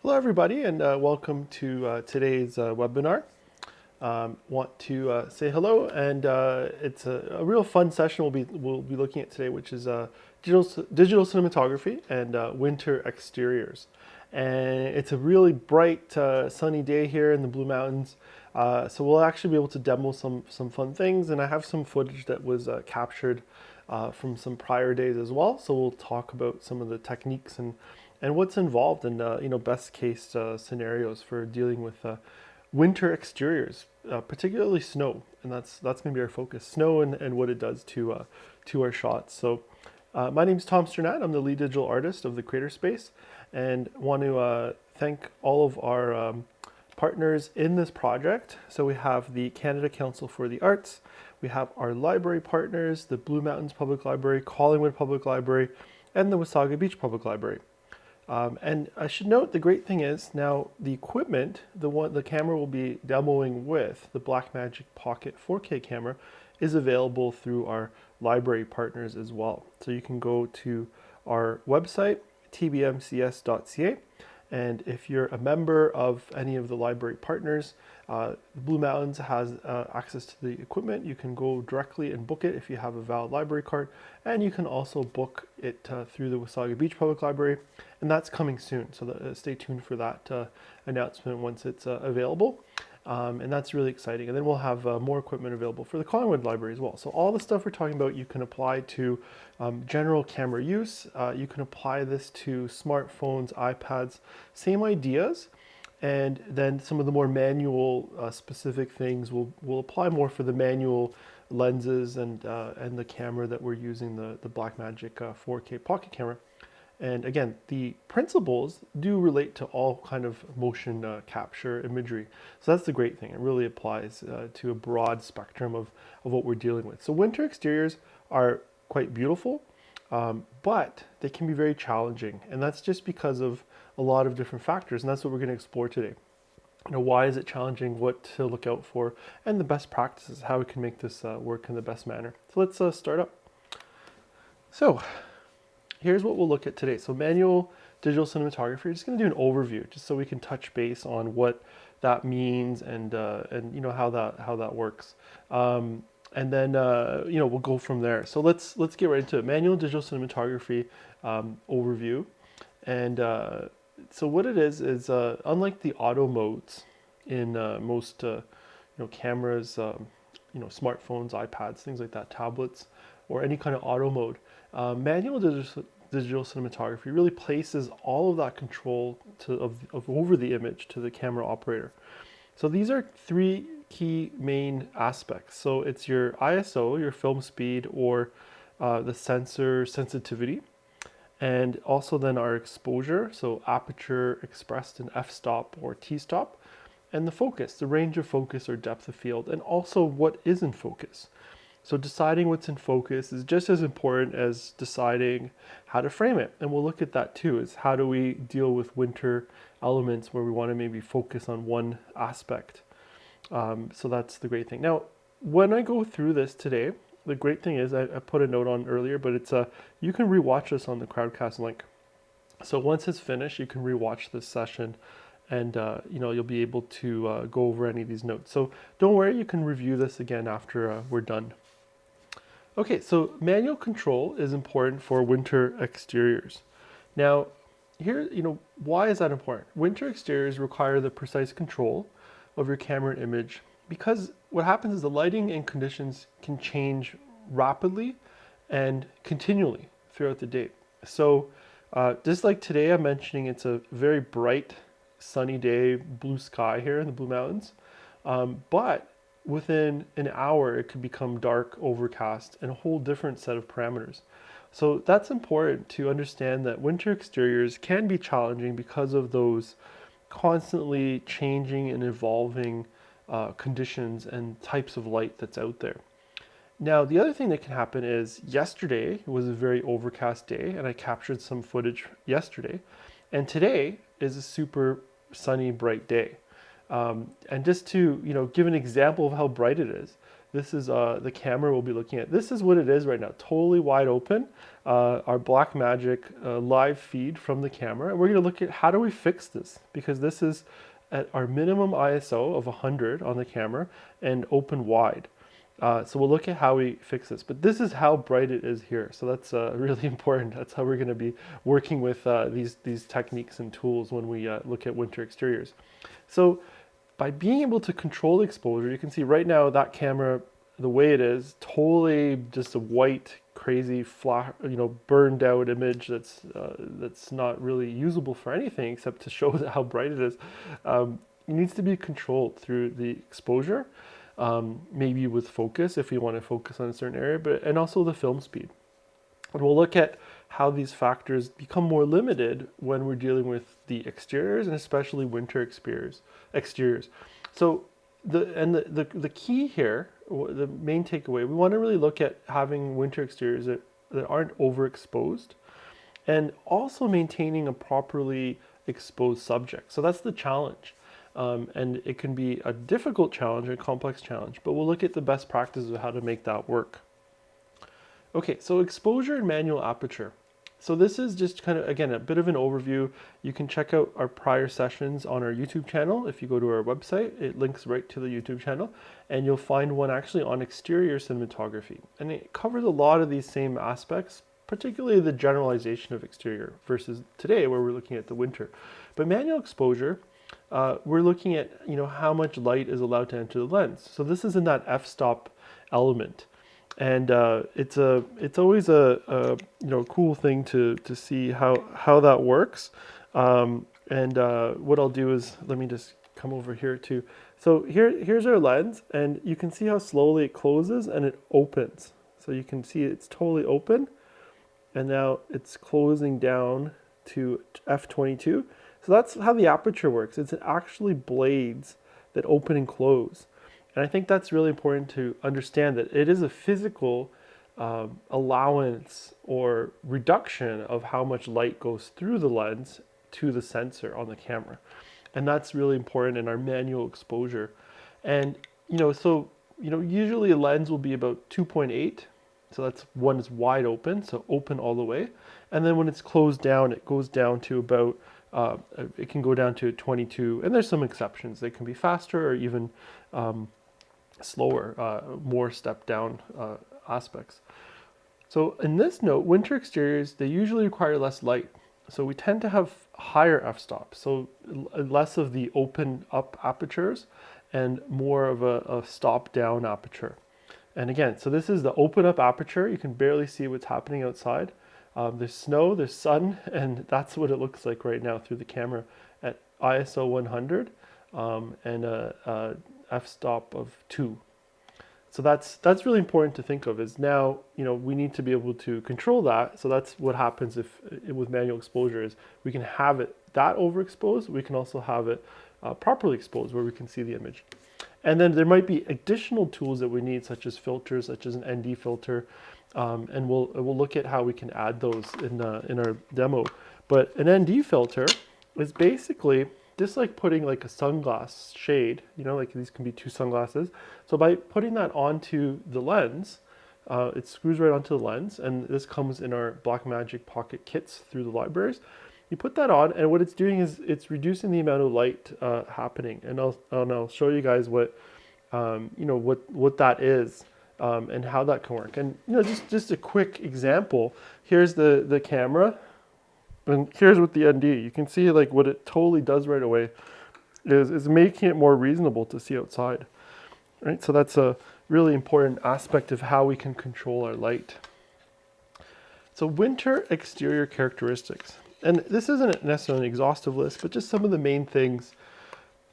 Hello, everybody, and welcome to today's webinar. Want to say hello, and it's a real fun session we'll be looking at today, which is digital cinematography and winter exteriors. And it's a really bright, sunny day here in the Blue Mountains, so we'll actually be able to demo some fun things. And I have some footage that was captured from some prior days as well. So we'll talk about some of the techniques and what's involved in best case scenarios for dealing with winter exteriors, particularly snow, and that's going to be our focus: snow and what it does to our shots. So, my name is Tom Strnad. I'm the lead digital artist of the Creator Space, and want to thank all of our partners in this project. So we have the Canada Council for the Arts, we have our library partners, the Blue Mountains Public Library, Collingwood Public Library, and the Wasaga Beach Public Library. And I should note the great thing is now the equipment, the camera will be demoing with, the Blackmagic Pocket 4K camera, is available through our library partners as well. So you can go to our website, tbmcs.ca, and if you're a member of any of the library partners, Blue Mountains has access to the equipment. You can go directly and book it if you have a valid library card, and you can also book it through the Wasaga Beach Public Library, and that's coming soon. So stay tuned for that announcement once it's available. And that's really exciting. And then we'll have more equipment available for the Collingwood Library as well. So all the stuff we're talking about, you can apply to general camera use. You can apply this to smartphones, iPads, same ideas. And then some of the more manual specific things will apply more for the manual lenses and the camera that we're using, the Blackmagic 4K pocket camera. And again, the principles do relate to all kind of motion capture imagery. So that's the great thing. It really applies to a broad spectrum of what we're dealing with. So winter exteriors are quite beautiful, but they can be very challenging. And that's just because of a lot of different factors. And that's what we're going to explore today. Why is it challenging, what to look out for, and the best practices, how we can make this work in the best manner. So let's start up. So here's what we'll look at today. So manual digital cinematography, we're just going to do an overview just so we can touch base on what that means and how that works. And then we'll go from there. So let's get right into it. Manual digital cinematography overview. And so what it is unlike the auto modes in most cameras, smartphones, iPads, things like that, tablets, or any kind of auto mode. Manual digital cinematography really places all of that control of over the image to the camera operator. So these are three key main aspects. So it's your ISO, your film speed, or the sensor sensitivity, and also then our exposure, so aperture expressed in f-stop or t-stop, and the focus, the range of focus or depth of field, and also what is in focus. So deciding what's in focus is just as important as deciding how to frame it. And we'll look at that too, is how do we deal with winter elements where we want to maybe focus on one aspect. So that's the great thing. Now, when I go through this today, the great thing is I put a note on earlier, but it's you can rewatch this on the Crowdcast link. So once it's finished, you can rewatch this session, and you'll be able to go over any of these notes. So don't worry, you can review this again after we're done. Okay, so manual control is important for winter exteriors. Now, here, why is that important? Winter exteriors require the precise control of your camera and image because what happens is the lighting and conditions can change rapidly and continually throughout the day. So just like today, I'm mentioning it's a very bright, sunny day, blue sky here in the Blue Mountains, but within an hour, it could become dark, overcast, and a whole different set of parameters. So that's important to understand that winter exteriors can be challenging because of those constantly changing and evolving conditions and types of light that's out there. Now, the other thing that can happen is yesterday was a very overcast day, and I captured some footage yesterday, and today is a super sunny, bright day. And just to give an example of how bright it is, this is the camera we'll be looking at. This is what it is right now, totally wide open. our Blackmagic live feed from the camera. And we're going to look at how do we fix this, because this is at our minimum ISO of 100 on the camera and open wide. So we'll look at how we fix this, but this is how bright it is here. So that's really important. That's how we're going to be working with these techniques and tools when we look at winter exteriors. So by being able to control exposure, you can see right now that camera, the way it is, totally just a white, crazy, flat, burned out image that's not really usable for anything except to show how bright it is. It needs to be controlled through the exposure. Maybe with focus if we want to focus on a certain area, and also the film speed. And we'll look at how these factors become more limited when we're dealing with the exteriors, and especially winter exteriors. So the key here, the main takeaway, we want to really look at having winter exteriors that aren't overexposed, and also maintaining a properly exposed subject. So that's the challenge. And it can be a difficult challenge, a complex challenge, but we'll look at the best practices of how to make that work. Okay, so exposure and manual aperture. So this is just kind of, again, a bit of an overview. You can check out our prior sessions on our YouTube channel. If you go to our website, it links right to the YouTube channel, and you'll find one actually on exterior cinematography. And it covers a lot of these same aspects, particularly the generalization of exterior versus today where we're looking at the winter. But manual exposure, we're looking at how much light is allowed to enter the lens. So this is in that f-stop element, and it's always a cool thing to see how that works. What I'll do is, let me just come over here too. So here's our lens, and you can see how slowly it closes and it opens. So you can see it's totally open, and now it's closing down to f22. So that's how the aperture works. It's actually blades that open and close. And I think that's really important to understand, that it is a physical allowance or reduction of how much light goes through the lens to the sensor on the camera. And that's really important in our manual exposure. And, usually a lens will be about 2.8. So that's one is wide open, so open all the way. And then when it's closed down, it goes down to about it can go down to 22, and there's some exceptions. They can be faster or even slower, more step down aspects. So in this note, winter exteriors, they usually require less light. So we tend to have higher f-stops, so less of the open up apertures and more of a stop down aperture. And again, so this is the open up aperture. You can barely see what's happening outside. There's snow, there's sun, and that's what it looks like right now through the camera at ISO 100 and a f-stop of 2. So that's really important to think of, is now, we need to be able to control that. So that's what happens with manual exposure, is we can have it that overexposed. We can also have it properly exposed where we can see the image. And then there might be additional tools that we need, such as filters, such as an ND filter. And we'll look at how we can add those in our demo. But an ND filter is basically just like putting like a sunglass shade, like these can be two sunglasses. So by putting that onto the lens, it screws right onto the lens, and this comes in our Blackmagic pocket kits through the libraries. You put that on, and what it's doing is it's reducing the amount of light happening. And I'll show you guys what that is. And how that can work. And just a quick example. Here's the camera, and here's with the ND. You can see like what it totally does right away is making it more reasonable to see outside. Right? So that's a really important aspect of how we can control our light. So winter exterior characteristics. And this isn't necessarily an exhaustive list, but just some of the main things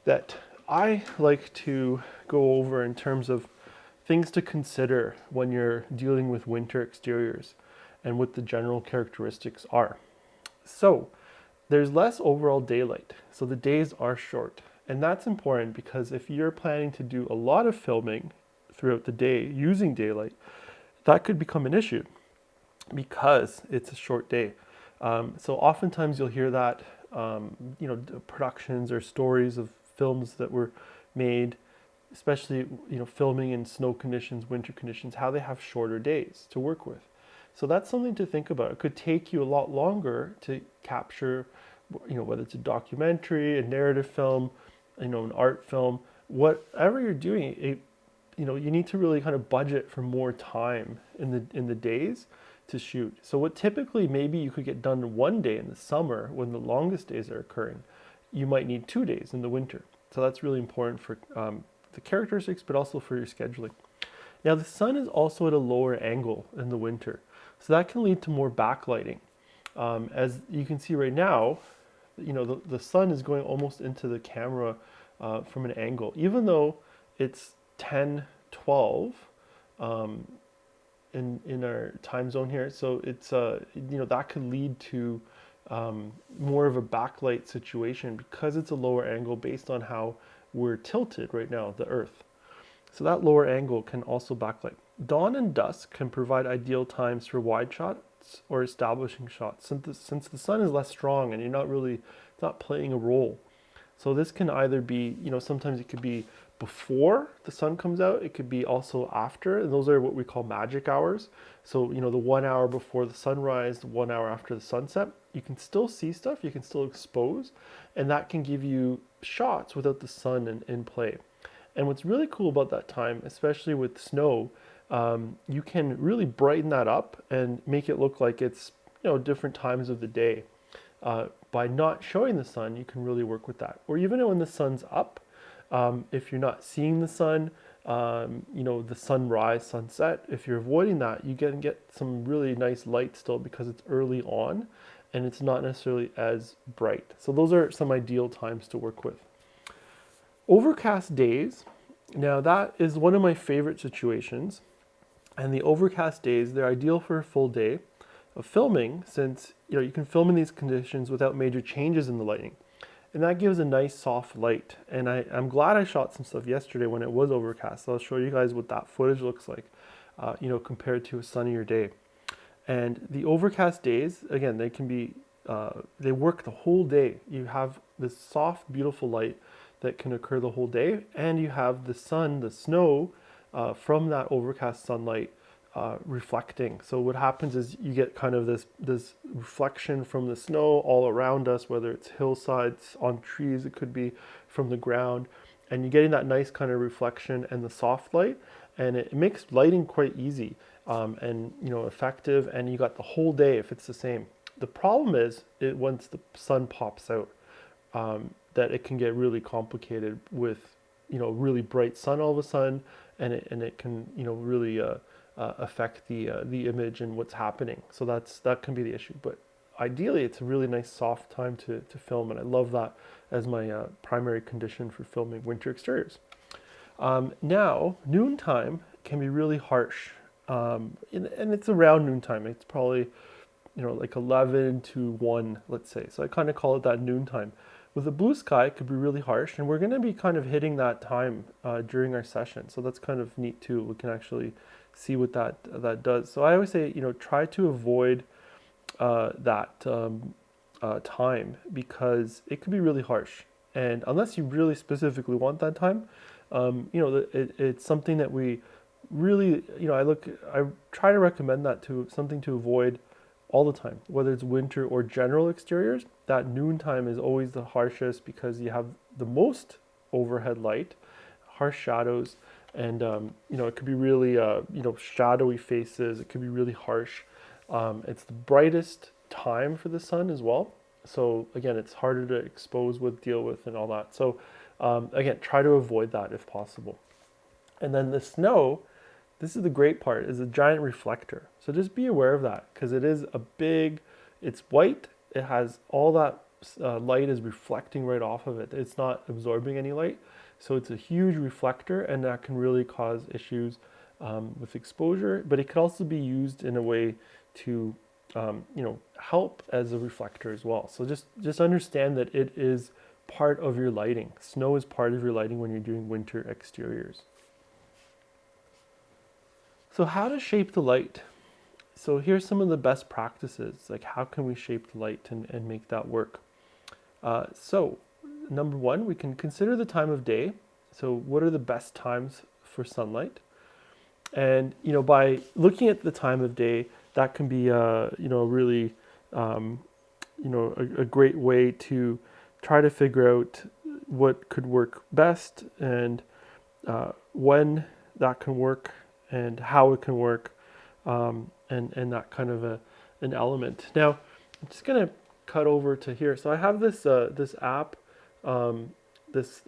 that I like to go over in terms of things to consider when you're dealing with winter exteriors and what the general characteristics are. So there's less overall daylight, so the days are short. And that's important because if you're planning to do a lot of filming throughout the day using daylight, that could become an issue because it's a short day. So oftentimes you'll hear that, productions or stories of films that were made, especially filming in snow conditions, winter conditions, how they have shorter days to work with. So that's something to think about. It could take you a lot longer to capture, whether it's a documentary, a narrative film, an art film, whatever you're doing. You need to really kind of budget for more time in the days to shoot. So what typically maybe you could get done in one day in the summer when the longest days are occurring, you might need 2 days in the winter. So that's really important for the characteristics, but also for your scheduling. Now the sun is also at a lower angle in the winter, so that can lead to more backlighting. As you can see right now, the sun is going almost into the camera from an angle, even though it's 10, 12 in our time zone here. So it's that could lead to more of a backlight situation because it's a lower angle based on how we're tilted right now, the Earth. So that lower angle can also backlight. Dawn and dusk can provide ideal times for wide shots or establishing shots since the sun is less strong and it's not playing a role. So this can either be, sometimes it could be before the sun comes out, it could be also after, and those are what we call magic hours. So, the 1 hour before the sunrise, the 1 hour after the sunset, you can still see stuff, you can still expose, and that can give you shots without the sun in play. And what's really cool about that time, especially with snow, you can really brighten that up and make it look like it's, different times of the day. By not showing the sun, you can really work with that. Or even when the sun's up, if you're not seeing the sun, the sunrise, sunset, if you're avoiding that, you can get some really nice light still because it's early on and it's not necessarily as bright. So those are some ideal times to work with. Overcast days. Now that is one of my favorite situations. And the overcast days, they're ideal for a full day of filming since you can film in these conditions without major changes in the lighting. And that gives a nice soft light. And I'm glad I shot some stuff yesterday when it was overcast. So I'll show you guys what that footage looks like, compared to a sunnier day. And the overcast days, again, they can be, they work the whole day. You have this soft, beautiful light that can occur the whole day. And you have the sun, the snow, from that overcast sunlight reflecting. So what happens is you get kind of this reflection from the snow all around us, whether it's hillsides, on trees, it could be from the ground, and you're getting that nice kind of reflection and the soft light, and it makes lighting quite easy and effective, and you got the whole day if it's the same. The problem is once the sun pops out, that it can get really complicated with really bright sun all of a sudden, and it can really affect the image and what's happening. So that can be the issue. But ideally, it's a really nice soft time to film, and I love that as my primary condition for filming winter exteriors. Now, noontime can be really harsh, and it's around noontime. It's probably like 11 to 1, let's say. So I kind of call it that noontime. With the blue sky, it could be really harsh, and we're going to be kind of hitting that time during our session. So that's kind of neat too. We can actually see what that does. So I always say, try to avoid that time because it could be really harsh. And unless you really specifically want that time, it's something that we really, I try to recommend that to something to avoid all the time, whether it's winter or general exteriors. That noontime is always the harshest because you have the most overhead light, harsh shadows, and it could be really shadowy faces. It could be really harsh. It's the brightest time for the sun as well. So again, it's harder to expose with, deal with, and all that. So again, try to avoid that if possible. And then the snow, this is the great part, is a giant reflector. So just be aware of that because it is it's white. It has all that light is reflecting right off of it. It's not absorbing any light. So it's a huge reflector, and that can really cause issues with exposure, but it could also be used in a way to help as a reflector as well. So just understand that it is part of your lighting. Snow is part of your lighting when you're doing winter exteriors. So how to shape the light. So here's some of the best practices, like how can we shape the light and make that work. So number one, we can consider the time of day. So what are the best times for sunlight? And by looking at the time of day, that can be really a great way to try to figure out what could work best and when that can work and how it can work, and that kind of an element. Now, I'm just gonna cut over to here. So I have this app, this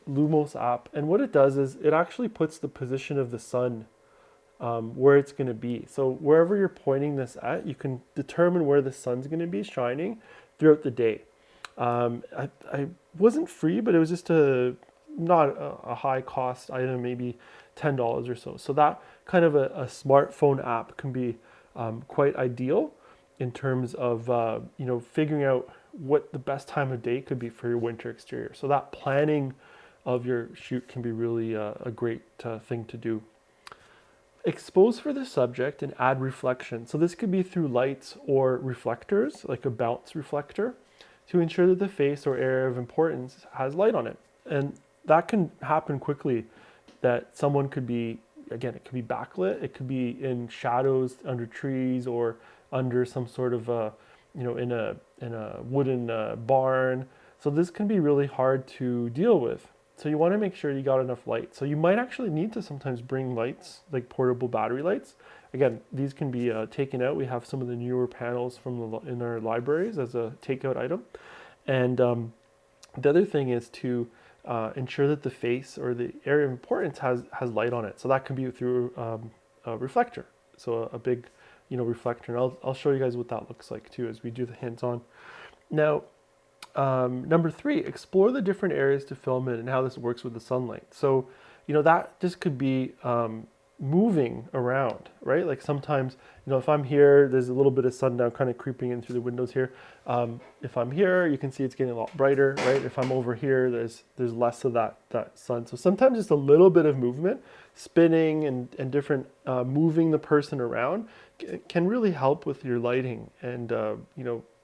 Lumos app, and what it does is it actually puts the position of the sun where it's going to be. So wherever you're pointing this at, you can determine where the sun's going to be shining throughout the day. I wasn't free, but it was just not a high cost item, maybe $10 or so. So that kind of a smartphone app can be quite ideal in terms of figuring out what the best time of day could be for your winter exterior. So that planning of your shoot can be really a great thing to do. Expose for the subject and add reflection. So this could be through lights or reflectors, like a bounce reflector, to ensure that the face or area of importance has light on it. And that can happen quickly, that someone could be, again, it could be backlit, it could be in shadows under trees or under some sort of in a wooden barn. So this can be really hard to deal with. So you want to make sure you got enough light. So you might actually need to sometimes bring lights, like portable battery lights. Again, these can be taken out. We have some of the newer panels in our libraries as a takeout item. And the other thing is to ensure that the face or the area of importance has light on it. So that can be through a reflector. So a big reflector. And I'll show you guys what that looks like too as we do the hands-on. Now, number 3, explore the different areas to film in and how this works with the sunlight. So, that just could be moving around, right? Like sometimes, if I'm here, there's a little bit of sundown kind of creeping in through the windows here. If I'm here, you can see it's getting a lot brighter, right? If I'm over here, there's less of that sun. So sometimes just a little bit of movement, spinning and different moving the person around can really help with your lighting and,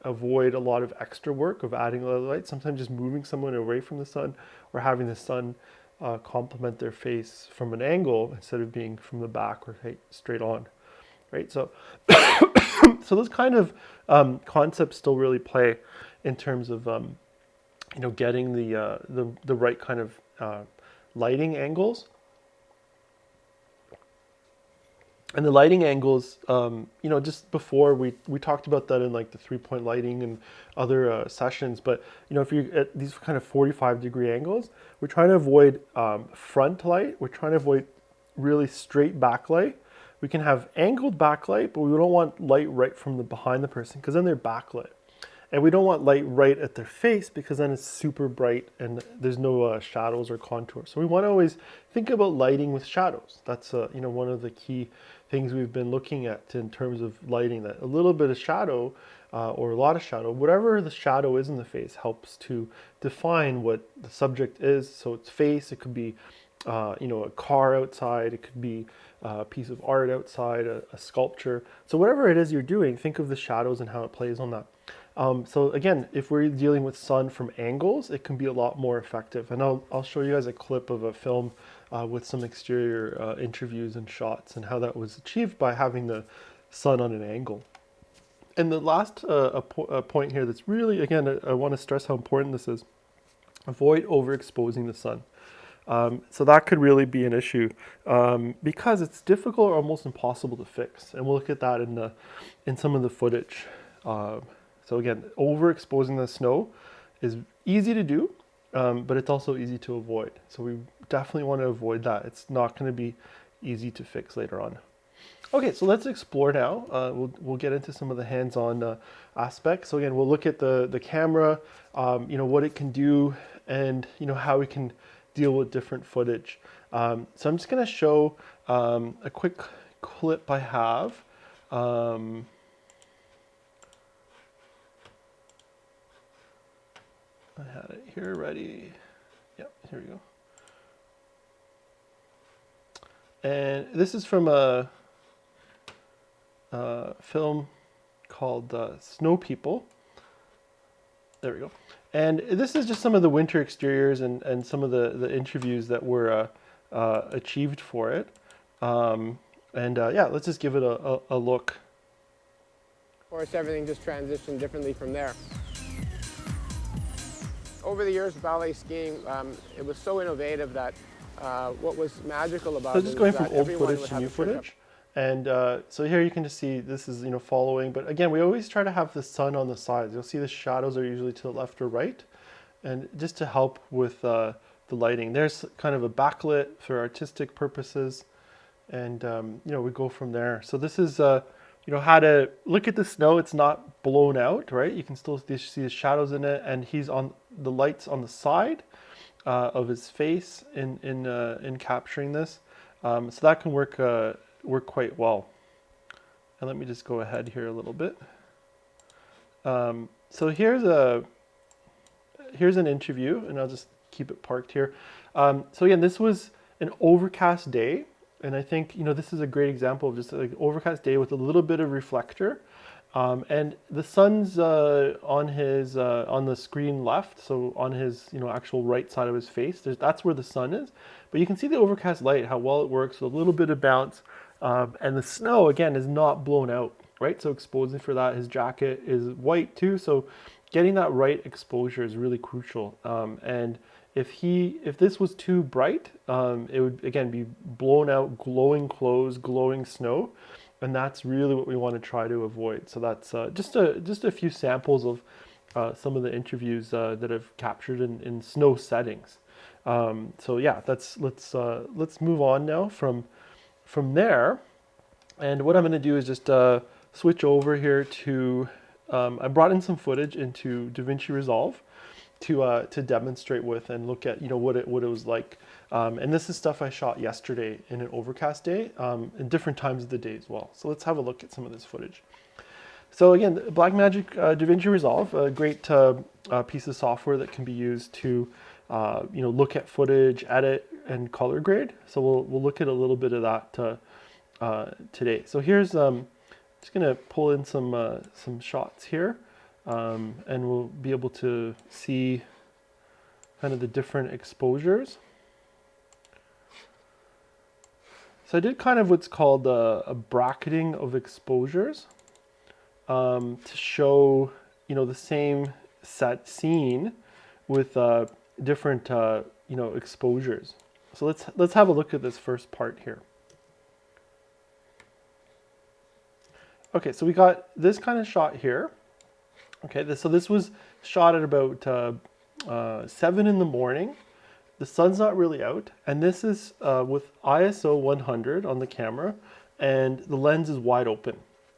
avoid a lot of extra work of adding a lot of light. Sometimes just moving someone away from the sun or having the sun complement their face from an angle instead of being from the back or straight on, right? So, so those kind of concepts still really play in terms of getting the right kind of lighting angles. And the lighting angles, just before we talked about that in like the 3-point lighting and other sessions. But if you're at these kind of 45-degree angles, we're trying to avoid front light. We're trying to avoid really straight backlight. We can have angled backlight, but we don't want light right from behind the person because then they're backlit. And we don't want light right at their face because then it's super bright and there's no shadows or contours. So we want to always think about lighting with shadows. That's one of the key things we've been looking at in terms of lighting, that a little bit of shadow or a lot of shadow, whatever the shadow is in the face, helps to define what the subject is. So it's face, it could be a car outside, it could be a piece of art outside, a sculpture. So whatever it is you're doing, think of the shadows and how it plays on that. So again, if we're dealing with sun from angles, it can be a lot more effective. And I'll show you guys a clip of a film with some exterior interviews and shots and how that was achieved by having the sun on an angle. And the last point here that's really, again, I want to stress how important this is. Avoid overexposing the sun. So that could really be an issue because it's difficult or almost impossible to fix. And we'll look at that in some of the footage. So again, overexposing the snow is easy to do, but it's also easy to avoid. So we definitely want to avoid that. It's not going to be easy to fix later on. Okay, so let's explore now. We'll get into some of the hands-on aspects. So again, we'll look at the camera, what it can do, and how we can deal with different footage. So I'm just going to show a quick clip I have. I had it here ready. Yep, here we go. And this is from a film called Snow People. There we go. And this is just some of the winter exteriors and some of the interviews that were achieved for it. Yeah, let's just give it a look. course, everything just transitioned differently from there. Over the years, ballet skiing, it was so innovative that what was magical So about it just is going from that old everyone footage would to have new a trick up. footage. And so here you can just see this is, following. But again, we always try to have the sun on the sides. You'll see the shadows are usually to the left or right. And just to help with the lighting. There's kind of a backlit for artistic purposes. And, we go from there. So this is, how to look at the snow. It's not blown out, right? You can still see the shadows in it. And he's on the lights on the side of his face in capturing this. So that can work quite well. And let me just go ahead here a little bit. So here's an interview, and I'll just keep it parked here. So again, this was an overcast day, and I think this is a great example of just like an overcast day with a little bit of reflector. And the sun's on the screen left, so on his actual right side of his face. That's where the sun is, but you can see the overcast light, how well it works with a little bit of bounce, and the snow again is not blown out, right? So exposing for that, his jacket is white too, so getting that right exposure is really crucial. And if this was too bright, it would again be blown out, glowing clothes, glowing snow. And that's really what we want to try to avoid. So that's just a few samples of some of the interviews that I've captured in snow settings. So yeah, let's move on now from there. And what I'm going to do is just switch over here to I brought in some footage into DaVinci Resolve to demonstrate with and look at what it was like. And this is stuff I shot yesterday in an overcast day, in different times of the day as well. So let's have a look at some of this footage. So again, Blackmagic DaVinci Resolve, a great piece of software that can be used to look at footage, edit, and color grade. So we'll look at a little bit of that today. So here's just gonna pull in some shots here, and we'll be able to see kind of the different exposures. So I did kind of what's called a bracketing of exposures to show the same set scene with different exposures. So let's have a look at this first part here. Okay, so we got this kind of shot here. Okay, so this was shot at about 7 in the morning. The sun's not really out, and this is with ISO 100 on the camera, and the lens is wide open.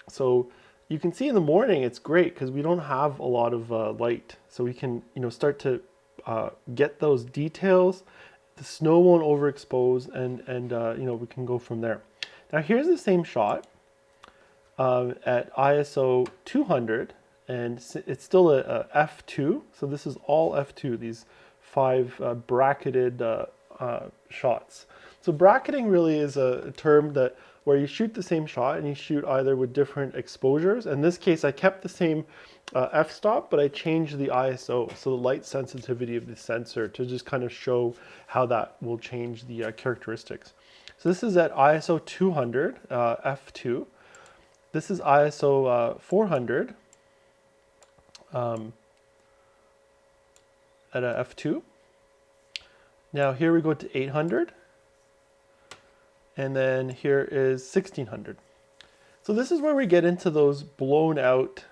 So you can see in the morning it's great because we don't have a lot of light, so we can start to get those details. The snow won't overexpose, and we can go from there. Now here's the same shot at ISO 200, and it's still a f2. So this is all f2. These 5 bracketed shots. So bracketing really is a term that where you shoot the same shot and you shoot either with different exposures. In this case, I kept the same f-stop, but I changed the ISO, so the light sensitivity of the sensor, to just kind of show how that will change the characteristics. So this is at ISO 200 f2. This is ISO 400 at a f2. Now here we go to 800, and then here is 1600. So this is where we get into those blown out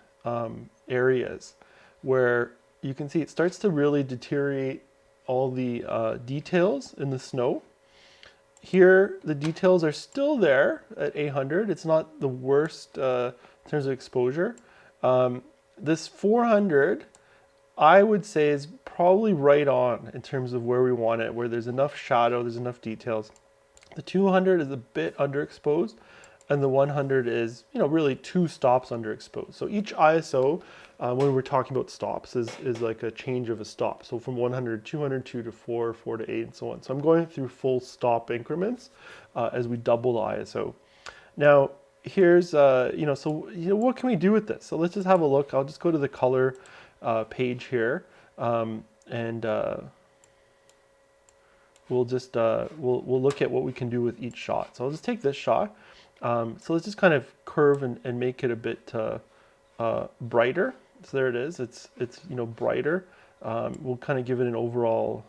areas where you can see it starts to really deteriorate all the details in the snow. Here, the details are still there at 800. It's not the worst in terms of exposure. This 400, I would say, is probably right on in terms of where we want it, where there's enough shadow, there's enough details. The 200 is a bit underexposed, and the 100 is, really 2 stops underexposed. So each ISO, when we're talking about stops, is like a change of a stop. So from 100, 202 to 4, 4 to 8, and so on. So I'm going through full stop increments as we double the ISO. Now, here's, what can we do with this? So let's just have a look. I'll just go to the color page here, and we'll just we'll look at what we can do with each shot. So I'll just take this shot. So let's just kind of curve and make it a bit brighter. So there it is. It's brighter. We'll kind of give it an overall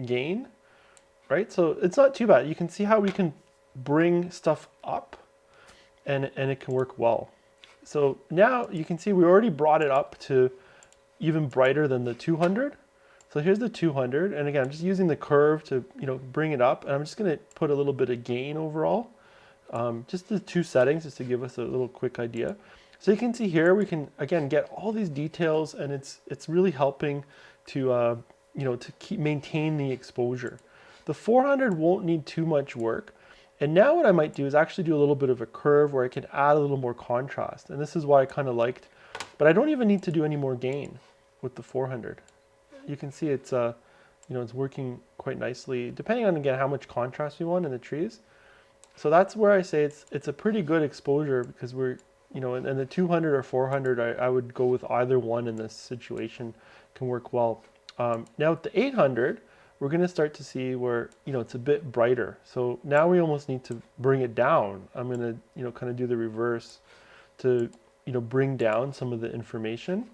gain, right? So it's not too bad. You can see how we can bring stuff up, and it can work well. So now you can see we already brought it up to even brighter than the 200. So here's the 200, and again, I'm just using the curve to bring it up, and I'm just going to put a little bit of gain overall. Just the two settings, just to give us a little quick idea. So you can see here we can again get all these details, and it's really helping to to keep maintain the exposure. The 400 won't need too much work. And now what I might do is actually do a little bit of a curve where I can add a little more contrast. And this is why I kind of liked, but I don't even need to do any more gain with the 400. You can see it's it's working quite nicely, depending on again how much contrast we want in the trees. So that's where I say it's a pretty good exposure, because we're and the 200 or 400, I would go with either one in this situation, can work well. Now with the 800, we're going to start to see where it's a bit brighter. So now we almost need to bring it down. I'm going to kind of do the reverse to bring down some of the information.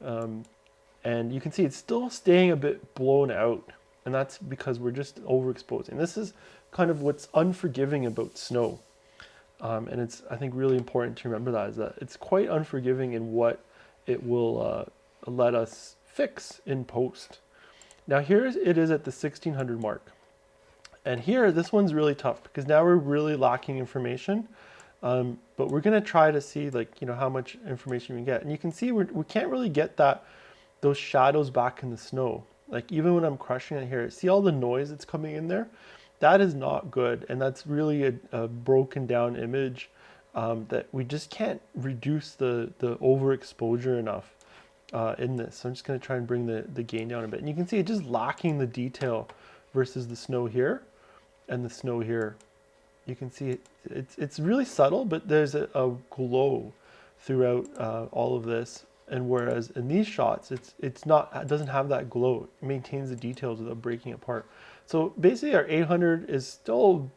And you can see it's still staying a bit blown out, and that's because we're just overexposing. This is kind of what's unforgiving about snow. And it's, I think, really important to remember that, is that it's quite unforgiving in what it will let us fix in post. Now here it is at the 1600 mark. And here, this one's really tough, because now we're really lacking information. But we're going to try to see how much information we get. And you can see we can't really get those shadows back in the snow. Like even when I'm crushing it here, see all the noise that's coming in there? That is not good. And that's really a broken down image that we just can't reduce the overexposure enough in this. So I'm just going to try and bring the gain down a bit. And you can see it's just lacking the detail versus the snow here and the snow here. You can see it's really subtle, but there's a glow throughout all of this. And whereas in these shots, it doesn't have that glow. It maintains the details without breaking apart. So basically our 800 is still,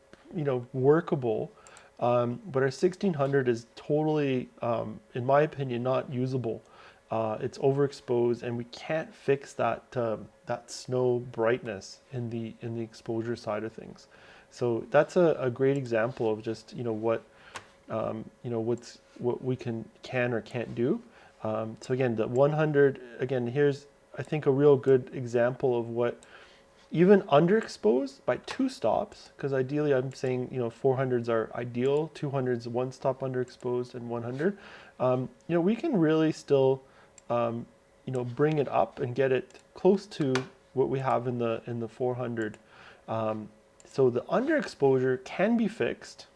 workable, but our 1600 is totally, in my opinion, not usable. It's overexposed, and we can't fix that snow brightness in the exposure side of things. So that's a great example of just what we can or can't do. So again, the 100, again, here's, I think, a real good example of what even underexposed by 2 stops, because ideally I'm saying 400s are ideal, 200s 1 stop underexposed, and 100. We can really still bring it up and get it close to what we have in the 400. So the underexposure can be fixed,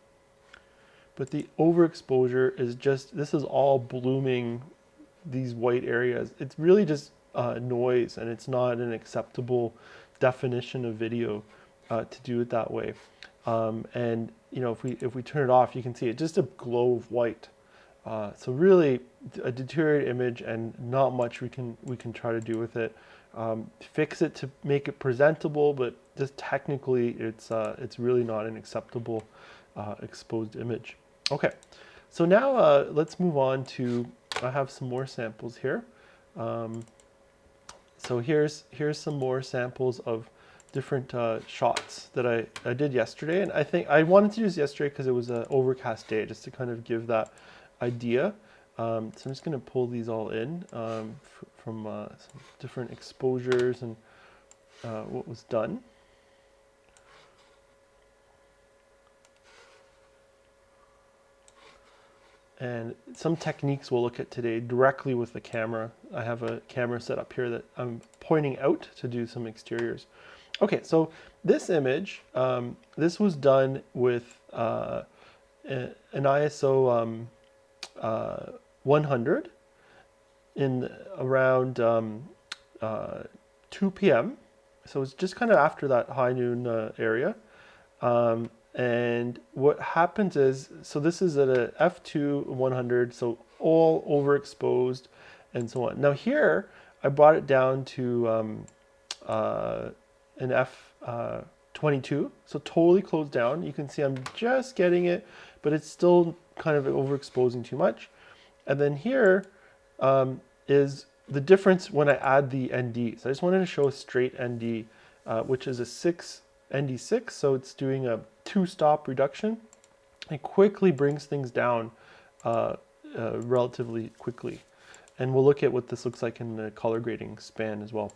but the overexposure is just, this is all blooming these white areas. It's really just noise, and it's not an acceptable definition of video to do it that way. And if we turn it off, you can see it's just a glow of white. So really a deteriorated image, and not much we can try to do with it. Fix it to make it presentable, but just technically it's really not an acceptable exposed image. Okay, so now let's move on to, I have some more samples here. So here's some more samples of different shots that I did yesterday. And I think I wanted to use yesterday because it was an overcast day, just to kind of give that idea. So I'm just going to pull these all in from some different exposures and what was done. And some techniques we'll look at today directly with the camera. I have a camera set up here that I'm pointing out to do some exteriors. Okay, so this image, this was done with an ISO 100 in around 2 p.m. So it's just kind of after that high noon area. And what happens is, so this is at a f2 100, so all overexposed and so on. Now here, I brought it down to an f22, so totally closed down. You can see I'm just getting it, but it's still kind of overexposing too much. And then here is the difference when I add the ND. So I just wanted to show a straight ND, which is a 6 ND6. So it's doing a 2-stop reduction. It quickly brings things down relatively quickly. And we'll look at what this looks like in the color grading span as well.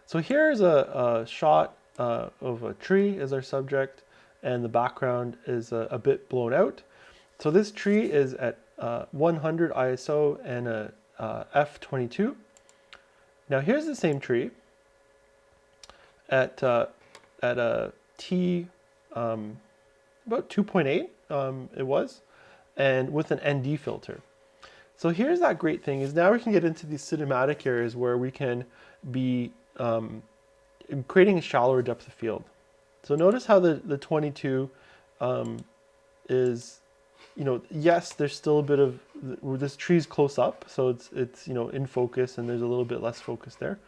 So here's a shot of a tree as our subject, and the background is a bit blown out. So this tree is at 100 ISO and a f22. Now here's the same tree at a T about 2.8 it was, and with an ND filter. So here's that great thing is now we can get into these cinematic areas where we can be creating a shallower depth of field. So notice how the 22 is, yes, there's still a bit of, this tree's close up, so it's in focus and there's a little bit less focus there.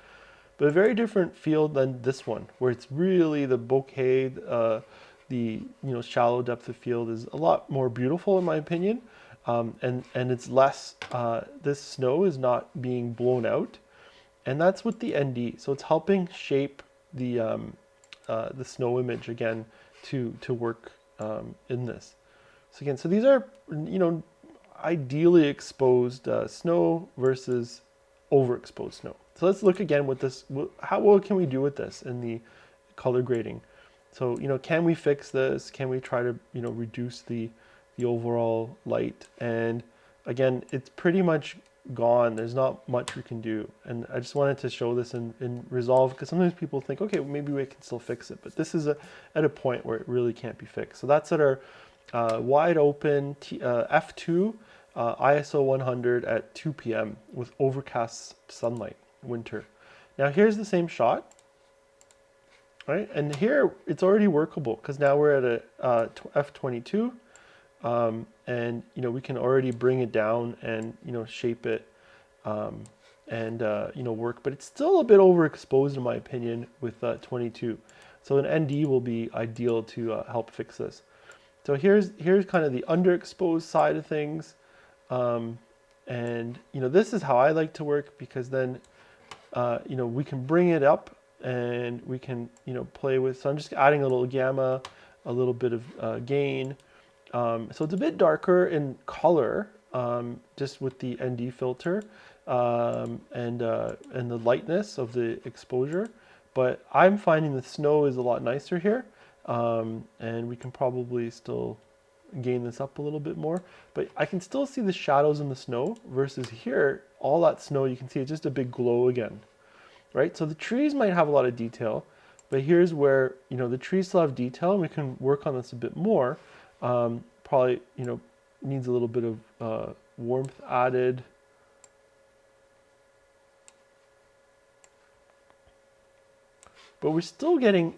But a very different field than this one, where it's really the bokeh, the shallow depth of field is a lot more beautiful in my opinion, and it's less. This snow is not being blown out, and that's with the ND. So it's helping shape the snow image again to work in this. So again, so these are ideally exposed snow versus overexposed snow. So let's look again with this. What can we do with this in the color grading? So can we fix this? Can we try to reduce the overall light? And again, it's pretty much gone. There's not much we can do. And I just wanted to show this in Resolve, because sometimes people think, okay, well, maybe we can still fix it. But this is at a point where it really can't be fixed. So that's at our wide open f2 ISO 100 at 2 p.m. with overcast sunlight, winter. Now here's the same shot, right? And here it's already workable because now we're at a f22, and we can already bring it down and shape it and work. But it's still a bit overexposed in my opinion with 22. So an ND will be ideal to help fix this. So here's kind of the underexposed side of things. And this is how I like to work, because then we can bring it up and we can play with. So I'm just adding a little gamma, a little bit of gain. So it's a bit darker in color, just with the ND filter and the lightness of the exposure. But I'm finding the snow is a lot nicer here, and we can probably still gain this up a little bit more, but I can still see the shadows in the snow versus here, all that snow, you can see it's just a big glow again, right? So the trees might have a lot of detail, but here's where, the trees still have detail and we can work on this a bit more. Probably, needs a little bit of warmth added. But we're still getting,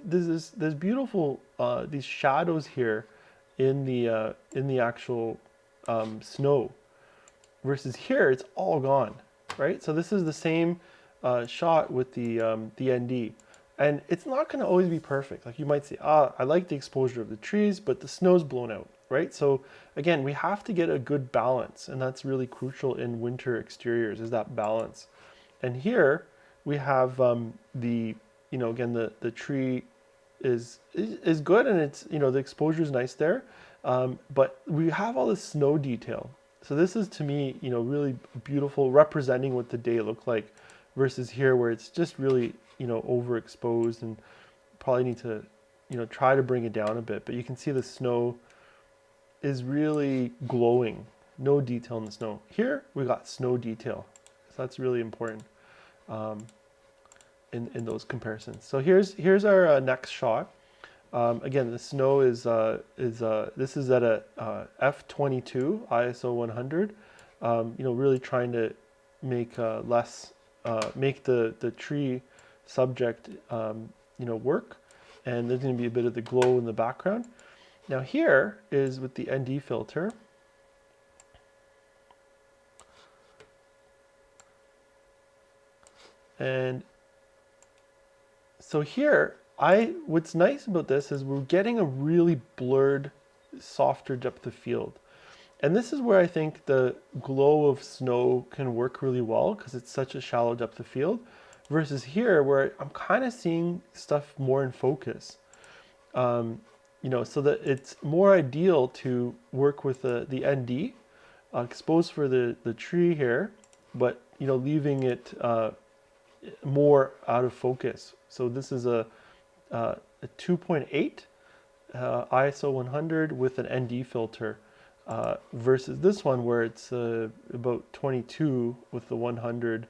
there's beautiful, these shadows here in the actual snow, versus here it's all gone, right? So this is the same shot with the ND, and it's not going to always be perfect. Like you might say, I like the exposure of the trees, but the snow's blown out, right? So again, we have to get a good balance, and that's really crucial in winter exteriors, is that balance. And here we have again, the tree is good, and it's the exposure is nice there, but we have all this snow detail. So this is, to me, really beautiful, representing what the day looked like, versus here where it's just really overexposed, and probably need to try to bring it down a bit. But you can see the snow is really glowing, no detail in the snow. Here we got snow detail, so that's really important in those comparisons. So here's our next shot. Again, the snow is this is at a f22 ISO 100. Really trying to make make the tree subject work, and there's going to be a bit of the glow in the background. Now here is with the ND filter. And so here, what's nice about this is we're getting a really blurred, softer depth of field. And this is where I think the glow of snow can work really well because it's such a shallow depth of field versus here where I'm kind of seeing stuff more in focus. So that it's more ideal to work with the ND exposed for the tree here, but leaving it more out of focus. So this is a 2.8 ISO 100 with an ND filter versus this one where it's about 22 with the 100.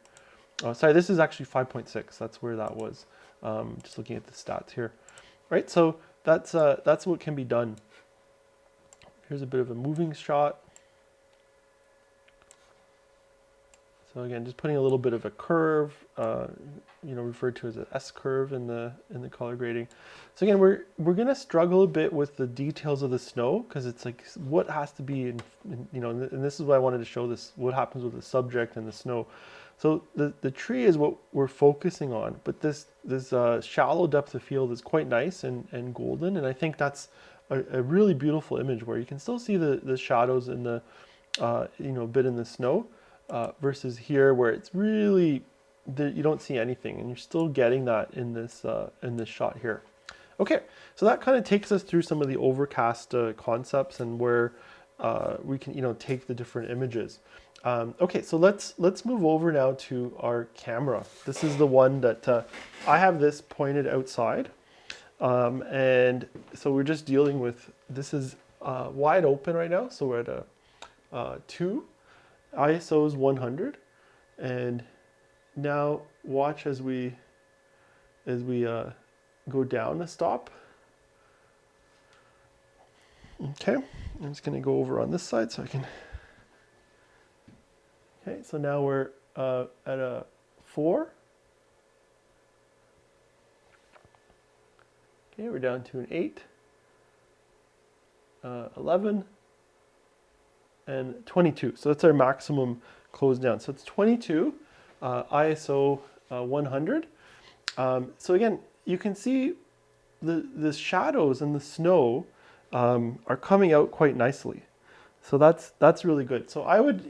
Oh, sorry, this is actually 5.6. That's where that was. Just looking at the stats here, right? So that's what can be done. Here's a bit of a moving shot. So again, just putting a little bit of a curve, referred to as an S curve in the color grading. So again, we're gonna struggle a bit with the details of the snow because it's like what has to be and this is why I wanted to show this, what happens with the subject and the snow. So the tree is what we're focusing on, but this shallow depth of field is quite nice and golden, and I think that's a really beautiful image where you can still see the shadows in the a bit in the snow. Versus here where it's really, you don't see anything and you're still getting that in this shot here. Okay, so that kind of takes us through some of the overcast concepts and where we can take the different images. Okay, so let's move over now to our camera. This is the one that I have this pointed outside, and so we're just dealing with, this is wide open right now, so we're at a 2. ISO is 100, and now watch as we go down a stop. Okay, I'm just going to go over on this side so I can. Okay, so now we're at a 4. Okay, we're down to an 8, 11. And 22. So that's our maximum close down. So it's 22, ISO 100. So again, you can see the shadows and the snow are coming out quite nicely. So that's really good. So I would,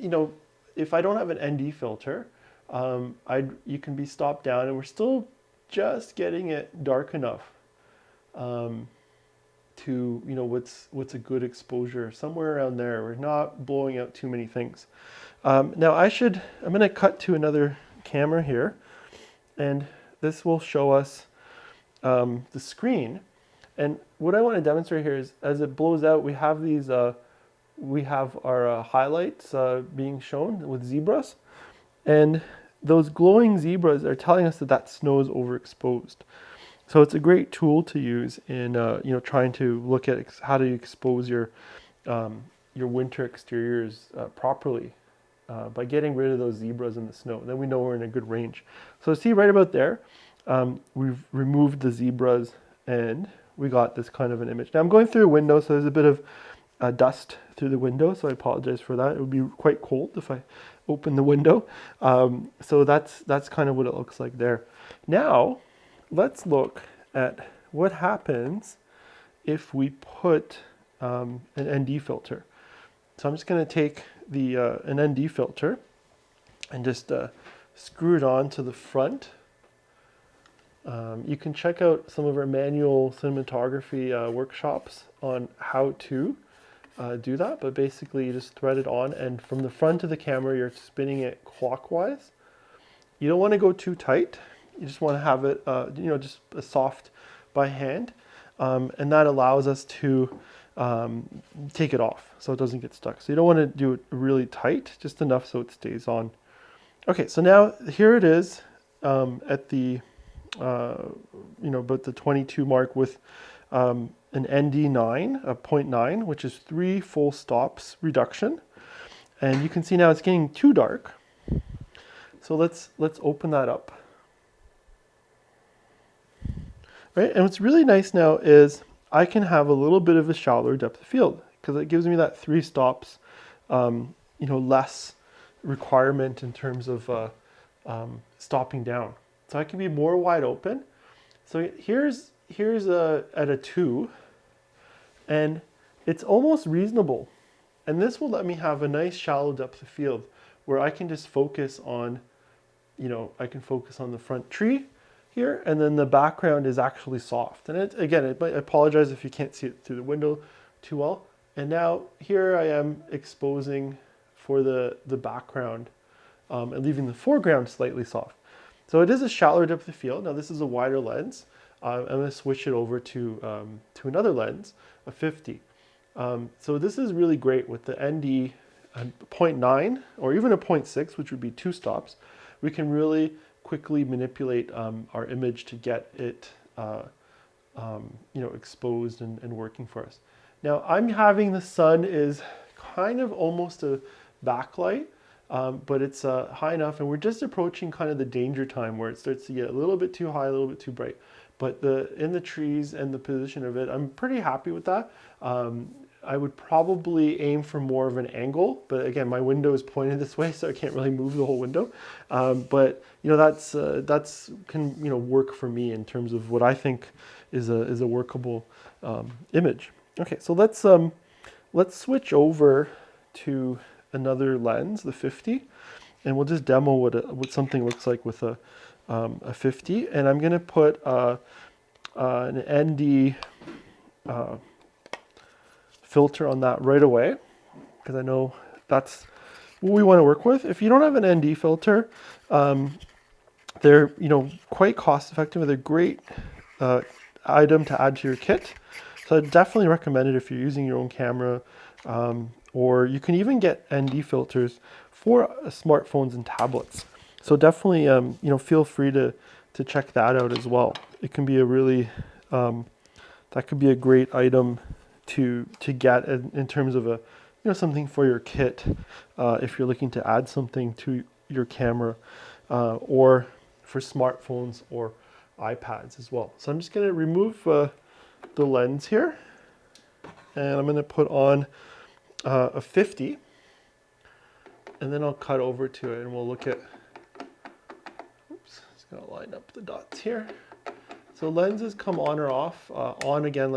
if I don't have an ND filter, you can be stopped down, and we're still just getting it dark enough to what's a good exposure, somewhere around there. We're not blowing out too many things. Now I'm going to cut to another camera here, and this will show us the screen. And what I want to demonstrate here is as it blows out, we have these we have our highlights being shown with zebras, and those glowing zebras are telling us that snow is overexposed. So it's a great tool to use in trying to look at how to expose your winter exteriors properly by getting rid of those zebras in the snow. Then we know we're in a good range. So see right about there, we've removed the zebras and we got this kind of an image. Now I'm going through a window, so there's a bit of dust through the window, so I apologize for that. It would be quite cold if I open the window. So that's kind of what it looks like there. Now let's look at what happens if we put an ND filter. So I'm just going to take an ND filter and just screw it on to the front. You can check out some of our manual cinematography workshops on how to do that, but basically you just thread it on, and from the front of the camera you're spinning it clockwise. You don't want to go too tight. You just want to have it, just a soft by hand, and that allows us to take it off so it doesn't get stuck. So you don't want to do it really tight, just enough so it stays on. Okay, so now here it is at the, about the 22 mark with an ND9, a 0.9, which is 3 full stops reduction. And you can see now it's getting too dark. So let's open that up. Right, and what's really nice now is I can have a little bit of a shallower depth of field because it gives me that 3 stops, less requirement in terms of stopping down. So I can be more wide open. So here's at a 2, and it's almost reasonable And this will let me have a nice shallow depth of field where I can just focus on, I can focus on the front tree here, and then the background is actually soft. And I apologize if you can't see it through the window too well. And now here I am exposing for the background and leaving the foreground slightly soft. So it is a shallower depth of field. Now this is a wider lens. I'm going to switch it over to another lens, a 50. So this is really great with the ND 0.9 or even a 0.6, which would be 2 stops. We can really quickly manipulate our image to get it exposed and working for us. Now I'm having the sun is kind of almost a backlight, but it's high enough, and we're just approaching kind of the danger time where it starts to get a little bit too high, a little bit too bright. But in the trees and the position of it, I'm pretty happy with that. I would probably aim for more of an angle, but again, my window is pointed this way, so I can't really move the whole window. But that's can work for me in terms of what I think is a workable image. Okay, so let's switch over to another lens, the 50, and we'll just demo what something looks like with a 50. And I'm going to put an ND filter on that right away, because I know that's what we want to work with. If you don't have an ND filter, they're quite cost effective. They're a great item to add to your kit. So I definitely recommend it if you're using your own camera, or you can even get ND filters for smartphones and tablets. So definitely feel free to check that out as well. It can be a really that could be a great item to get in terms of a something for your kit if you're looking to add something to your camera, or for smartphones or iPads as well. So I'm just going to remove the lens here, and I'm going to put on a 50, and then I'll cut over to it and we'll look at, oops, just going to line up the dots here. So lenses come on or off, on again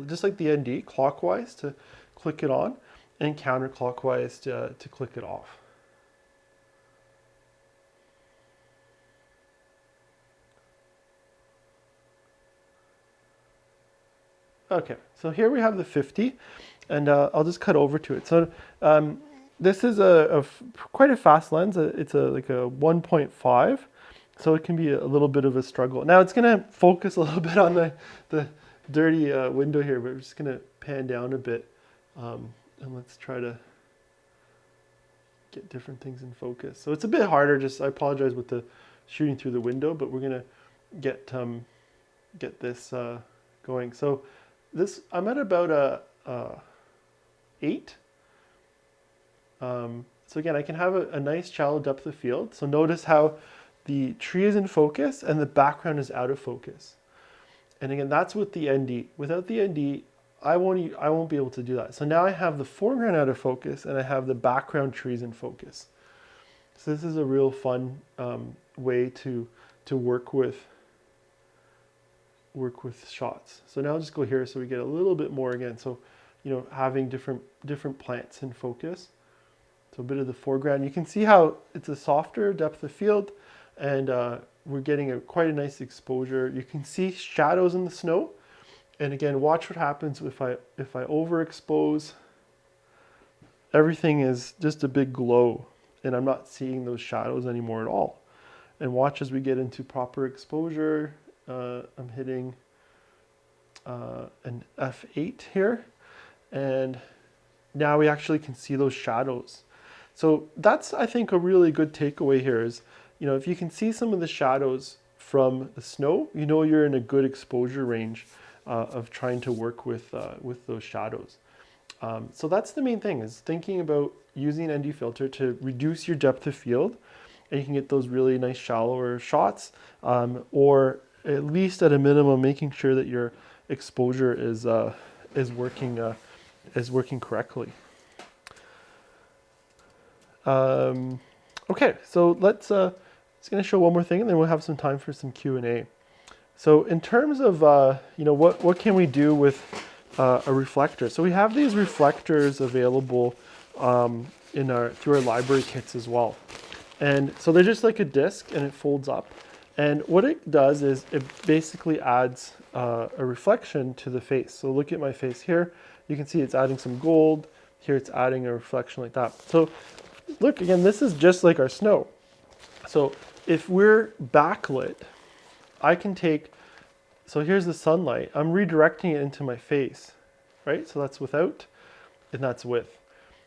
just like the ND, clockwise to click it on, and counterclockwise to click it off. Okay, so here we have the 50, and I'll just cut over to it. So this is quite a fast lens. It's like a 1.5. So it can be a little bit of a struggle. Now it's going to focus a little bit on the dirty window here, but we're just going to pan down a bit, and let's try to get different things in focus. So it's a bit harder. I apologize with the shooting through the window, but we're going to get this going. So I'm at about a 8. So again, I can have a nice shallow depth of field. So notice how the tree is in focus and the background is out of focus. And again, that's with the ND. Without the ND, I won't be able to do that. So now I have the foreground out of focus and I have the background trees in focus. So this is a real fun way to work with shots. So now I'll just go here so we get a little bit more again. So having different plants in focus. So a bit of the foreground. You can see how it's a softer depth of field, and we're getting quite a nice exposure. You can see shadows in the snow, and again, watch what happens if I overexpose. Everything is just a big glow, and I'm not seeing those shadows anymore at all. And watch as we get into proper exposure. I'm hitting an F8 here, and now we actually can see those shadows. So that's, I think, a really good takeaway here is, if you can see some of the shadows from the snow, you're in a good exposure range of trying to work with those shadows. So that's the main thing, is thinking about using an ND filter to reduce your depth of field, and you can get those really nice shallower shots, or at least at a minimum, making sure that your exposure is working correctly. Okay, so let's going to show one more thing, and then we'll have some time for some Q&A. So in terms of what can we do with a reflector? So we have these reflectors available through our library kits as well. And so they're just like a disc and it folds up. And what it does is it basically adds a reflection to the face. So look at my face here. You can see it's adding some gold. Here it's adding a reflection like that. So look, again, this is just like our snow. So if we're backlit, I can take, so here's the sunlight. I'm redirecting it into my face, right? So that's without and that's with.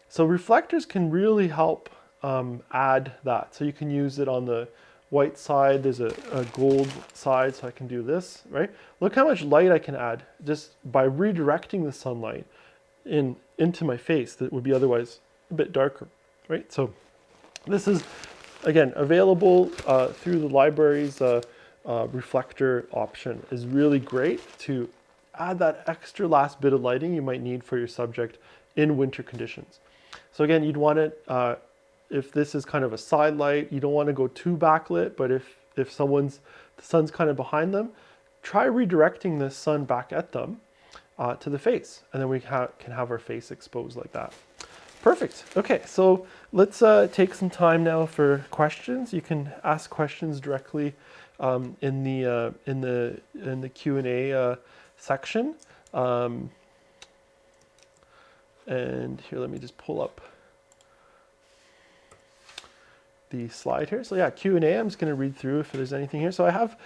So reflectors can really help add that. So you can use it on the white side. There's a gold side, so I can do this, right? Look how much light I can add just by redirecting the sunlight into my face that would be otherwise a bit darker, right? So this is, again, available through the library's reflector option is really great to add that extra last bit of lighting you might need for your subject in winter conditions. So again, you'd want it, if this is kind of a side light, you don't want to go too backlit, but if the sun's kind of behind them, try redirecting the sun back at them to the face, and then we can have our face exposed like that. Perfect. Okay, so let's take some time now for questions. You can ask questions directly in the Q&A section. And here, let me just pull up the slide here. So yeah, Q&A, I'm just going to read through if there's anything here. So I have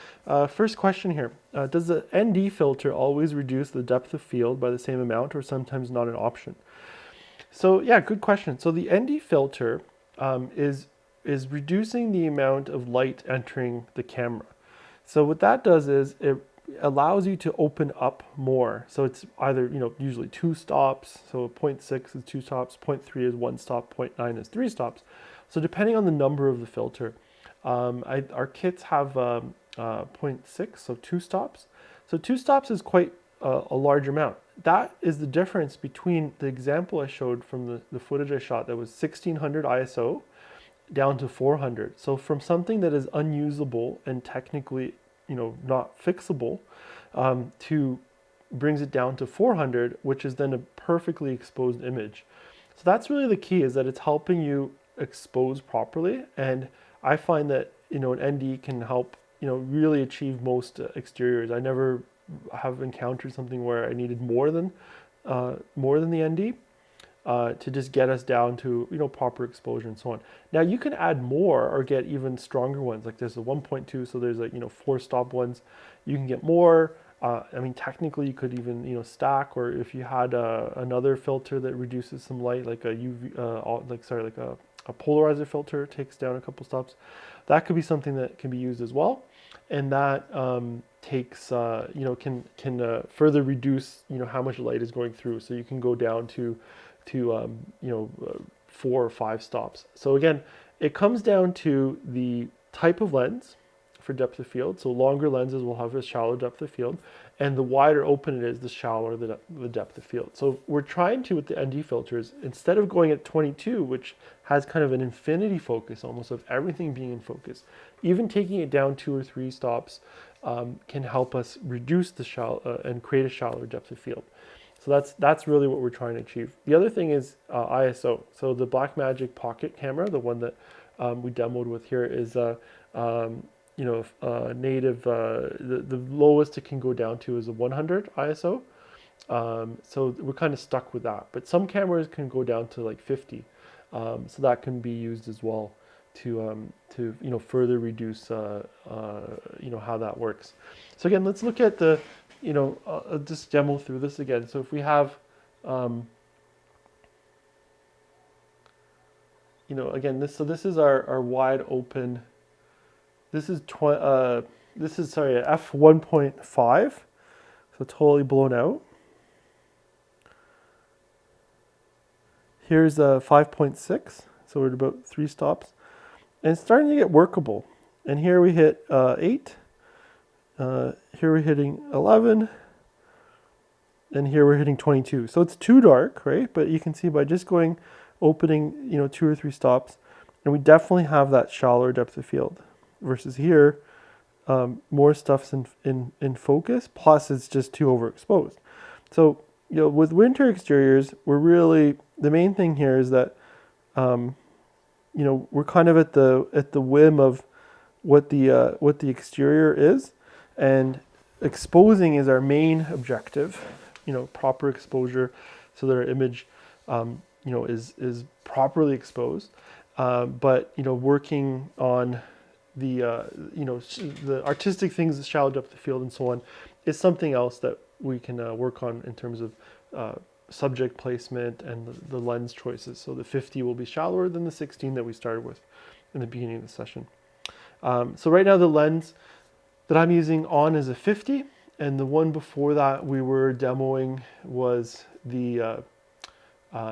first question here. Does the ND filter always reduce the depth of field by the same amount or sometimes not an option? So yeah, good question. So the ND filter is reducing the amount of light entering the camera. So what that does is it allows you to open up more. So it's either, usually 2 stops. So 0.6 is 2 stops, 0.3 is 1 stop, 0.9 is 3 stops. So depending on the number of the filter, our kits have 0.6, so 2 stops. So 2 stops is quite a large amount. That is the difference between the example I showed from the footage I shot that was 1600 ISO down to 400. So from something that is unusable and technically, not fixable, to brings it down to 400, which is then a perfectly exposed image. So that's really the key, is that it's helping you expose properly. And I find that, an ND can help, really achieve most exteriors. I never have encountered something where I needed more than the ND. To just get us down to proper exposure and so on. Now you can add more or get even stronger ones. Like there's a 1.2, so there's 4 stop ones. You can get more. I mean, technically you could even stack, or if you had another filter that reduces some light, like a UV, like a polarizer filter, takes down a couple stops. That could be something that can be used as well, and that takes can further reduce how much light is going through. So you can go down to 4 or 5 stops. So again, it comes down to the type of lens for depth of field. So longer lenses will have a shallow depth of field, and the wider open it is, the shallower the depth of field. So we're trying to, with the ND filters, instead of going at 22, which has kind of an infinity focus almost of everything being in focus, even taking it down 2 or 3 stops can help us reduce the shallow and create a shallower depth of field. So that's really what we're trying to achieve. The other thing is ISO. So the Blackmagic Pocket camera, the one that we demoed with here, is native. The lowest it can go down to is a 100 ISO. So we're kind of stuck with that. But some cameras can go down to like 50. So that can be used as well to further reduce how that works. So again, let's look at the just demo through this again. So if we have, again, this is our wide open. This is sorry, f 1.5, so totally blown out. Here's a 5.6, so we're at about 3 stops, and it's starting to get workable. And here we hit 8. Here we're hitting 11, and here we're hitting 22. So it's too dark, right? But you can see by just opening 2 or 3 stops, and we definitely have that shallower depth of field. Versus here, more stuff's in focus. Plus, it's just too overexposed. So with winter exteriors, we're really, the main thing here is that um, we're kind of at the whim of what the exterior is, and exposing is our main objective. Proper exposure, so that our image, is properly exposed. But working on the the artistic things, the shallow depth of field, and so on, is something else that we can work on in terms of subject placement and the lens choices. So the 50 will be shallower than the 16 that we started with in the beginning of the session. So right now the lens that I'm using on is a 50, and the one before that we were demoing was the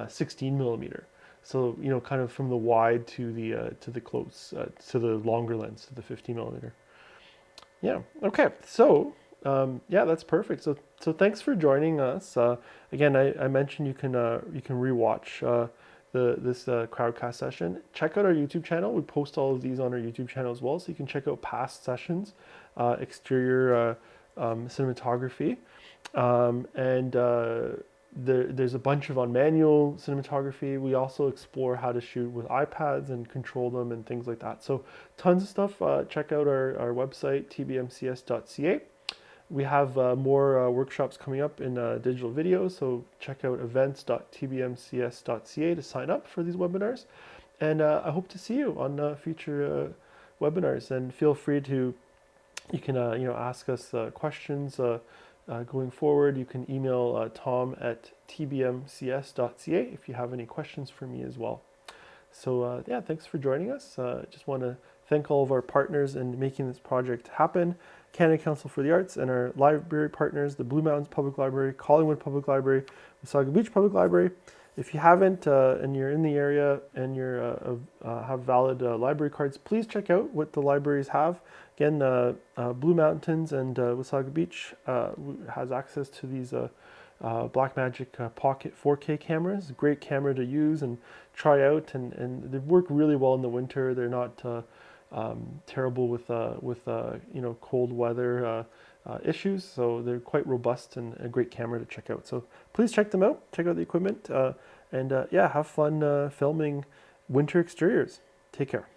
16 millimeter. So kind of from the wide to the close to the longer lens, to the 50 millimeter. Yeah. Okay. So yeah, that's perfect. So thanks for joining us. Again, I mentioned you can rewatch this crowdcast session. Check out our YouTube channel. We post all of these on our YouTube channel as well, so you can check out past sessions, exterior cinematography, and there's a bunch of on manual cinematography. We also explore how to shoot with iPads and control them and things like that. So tons of stuff. Check out our website, tbmcs.ca. We have more workshops coming up in digital video, so check out events.tbmcs.ca to sign up for these webinars. And I hope to see you on future webinars. And feel free to, you can ask us questions going forward. You can email Tom at tbmcs.ca if you have any questions for me as well. So yeah, thanks for joining us. Just want to thank all of our partners in making this project happen. Canada Council for the Arts and our library partners, the Blue Mountains Public Library, Collingwood Public Library, Wasaga Beach Public Library. If you haven't and you're in the area and you have valid library cards, please check out what the libraries have. Again, Blue Mountains and Wasaga Beach has access to these Blackmagic Pocket 4K cameras. Great camera to use and try out, and they work really well in the winter. They're not terrible with cold weather issues, so they're quite robust and a great camera to check out. So please check them out. Check out the equipment, and yeah, have fun filming winter exteriors. Take care.